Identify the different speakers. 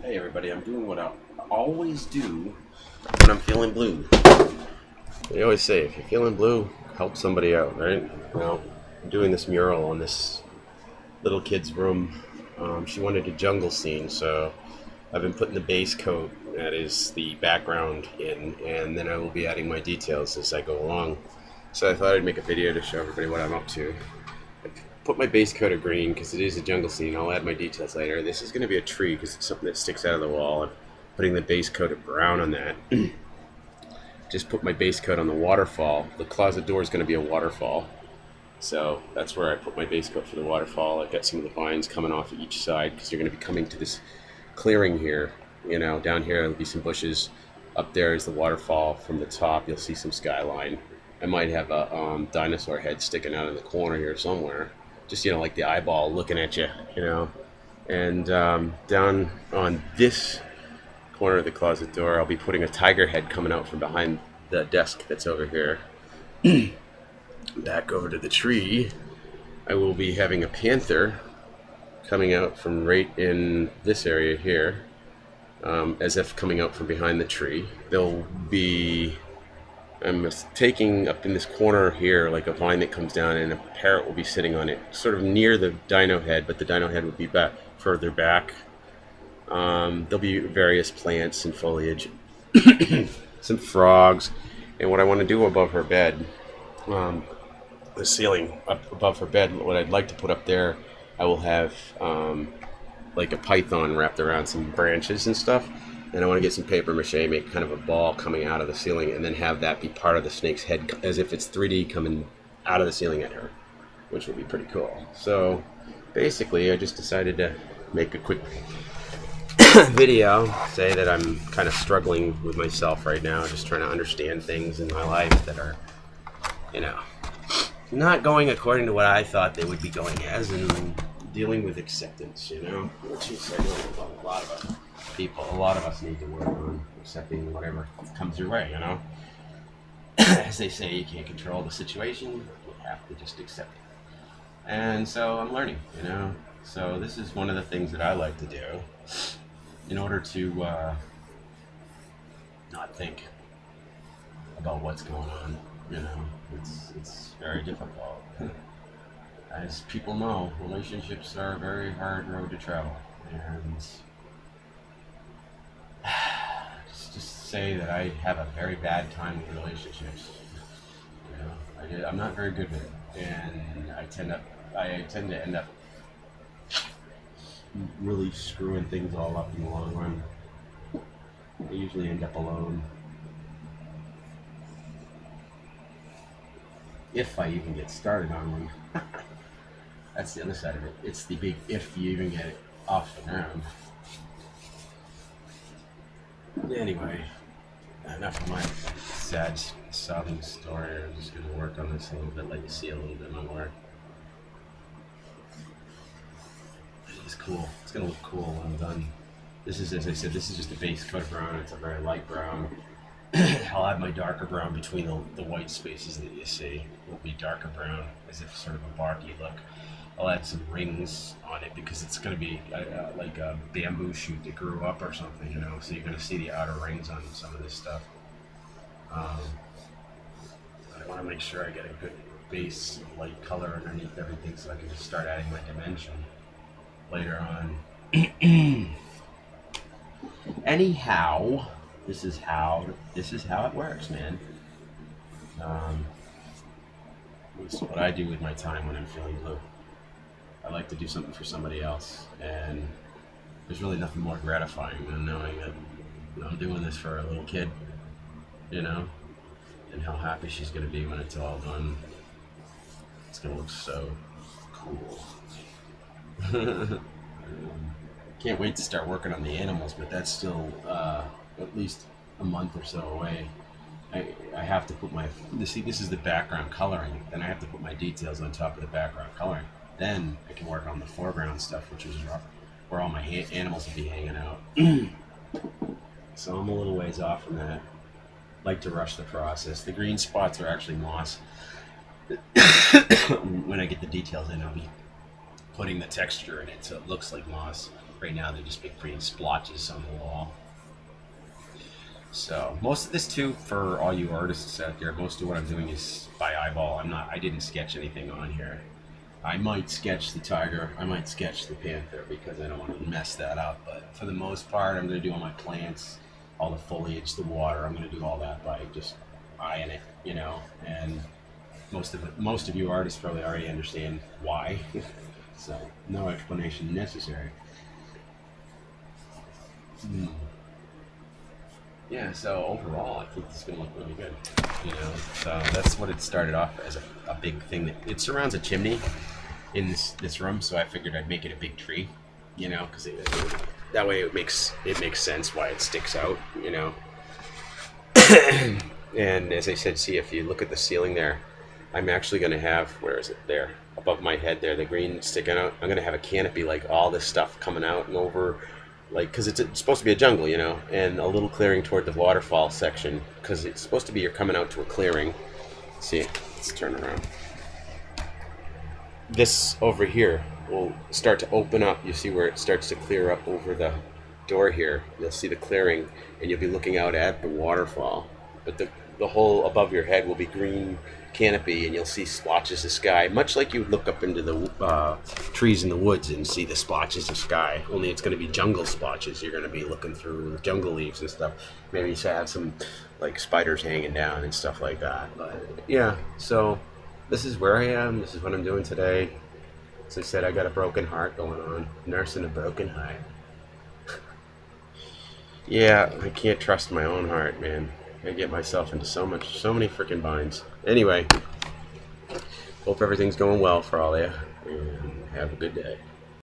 Speaker 1: Hey everybody, I'm doing what I always do when I'm feeling blue. They always say, if you're feeling blue, help somebody out, right? Well, I'm doing this mural on this little kid's room. She wanted a jungle scene, so I've been putting the base coat, that is the background, in, and then I will be adding my details as I go along. So I thought I'd make a video to show everybody what I'm up to. Put my base coat of green because it is a jungle scene. I'll add my details later. This is going to be a tree because it's something that sticks out of the wall. I'm putting the base coat of brown on that. Just put my base coat on the waterfall. The closet door is going to be a waterfall. So that's where I put my base coat for the waterfall. I've got some of the vines coming off each side because you're going to be coming to this clearing here. You know, down here there'll be some bushes. Up there is the waterfall. From the top you'll see some skyline. I might have a dinosaur head sticking out in the corner here somewhere. Just, you know, like the eyeball looking at you, you know. And down on this corner of the closet door, I'll be putting a tiger head coming out from behind the desk that's over here. Back over to the tree, I will be having a panther coming out from right in this area here, as if coming out from behind the tree. There'll be... I'm taking up in this corner here like a vine that comes down, and a parrot will be sitting on it, sort of near the dino head, but the dino head will be back further back. There'll be various plants and foliage, some frogs, and what I want to do above her bed, the ceiling up above her bed, what I'd like to put up there, I will have like a python wrapped around some branches and stuff. And I want to get some paper mache, make kind of a ball coming out of the ceiling, and then have that be part of the snake's head, as if it's 3D coming out of the ceiling at her, which would be pretty cool. So basically, I just decided to make a quick video, say that I'm kind of struggling with myself right now, just trying to understand things in my life that are, you know, not going according to what I thought they would be going as, and dealing with acceptance, you know, which is a lot of us. A lot of us need to work on accepting whatever comes your way, you know. As they say, you can't control the situation, you have to just accept it. And so I'm learning, you know. So this is one of the things that I like to do in order to not think about what's going on, you know. It's very difficult. As people know, relationships are a very hard road to travel, and just say that I have a very bad time with relationships. You know, I'm not very good with it, and I tend to end up really screwing things all up in the long run. I usually end up alone, if I even get started on one. That's the other side of it. It's the big if you even get it off the ground. Anyway, enough of my sad, sobbing story. I'm just going to work on this a little bit, let you see a little bit of my work. It's cool. It's going to look cool when I'm done. This is, as I said, this is just a base coat of brown. It's a very light brown. I'll add my darker brown between the white spaces that you see. It will be darker brown, as if sort of a barky look. I'll add some rings on it because it's going to be like a bamboo shoot that grew up or something, you know, so you're going to see the outer rings on some of this stuff. I want to make sure I get a good base of light color underneath everything so I can just start adding my dimension later on. Anyhow, this is how it works, man. This is what I do with my time when I'm feeling blue. I like to do something for somebody else, and there's really nothing more gratifying than knowing that I'm doing this for a little kid, you know, and how happy she's going to be when it's all done. It's going to look so cool. Can't wait to start working on the animals, but that's still at least a month or so away. I have to put see, this is the background coloring, then I have to put my details on top of the background coloring. Then I can work on the foreground stuff, which is where all my animals will be hanging out. So I'm a little ways off from that. Like to rush the process. The green spots are actually moss. When I get the details in, I'll be putting the texture in it so it looks like moss. Right now they're just big green splotches on the wall. So most of this too, for all you artists out there, most of what I'm doing is by eyeball. I didn't sketch anything on here. I might sketch the tiger, I might sketch the panther because I don't want to mess that up. But for the most part, I'm going to do all my plants, all the foliage, the water. I'm going to do all that by just eyeing it, you know. And most of you artists probably already understand why. So no explanation necessary. Yeah, so overall, I think this is going to look really good. You know, so that's what it started off as a big thing. It surrounds a chimney in this room, so I figured I'd make it a big tree. You know, because that way it makes sense why it sticks out. You know, and as I said, see if you look at the ceiling there, I'm actually going to have, where is it there, above my head there, the green sticking out. I'm going to have a canopy, like all this stuff coming out and over. Like, because it's supposed to be a jungle, you know, and a little clearing toward the waterfall section, because it's supposed to be you're coming out to a clearing. See, let's turn around. This over here will start to open up. You see where it starts to clear up over the door here. You'll see the clearing, and you'll be looking out at the waterfall. But the whole above your head will be green canopy, and you'll see splotches of sky, much like you would look up into the trees in the woods and see the splotches of sky, only it's going to be jungle splotches. You're going to be looking through the jungle leaves and stuff. Maybe you have some like spiders hanging down and stuff like that. But yeah, so this is where I am. This is what I'm doing today. As I said, I got a broken heart going on, nursing a broken heart. Yeah, I can't trust my own heart, man. I get myself into so many freaking binds. Anyway, hope everything's going well for all of you, and have a good day.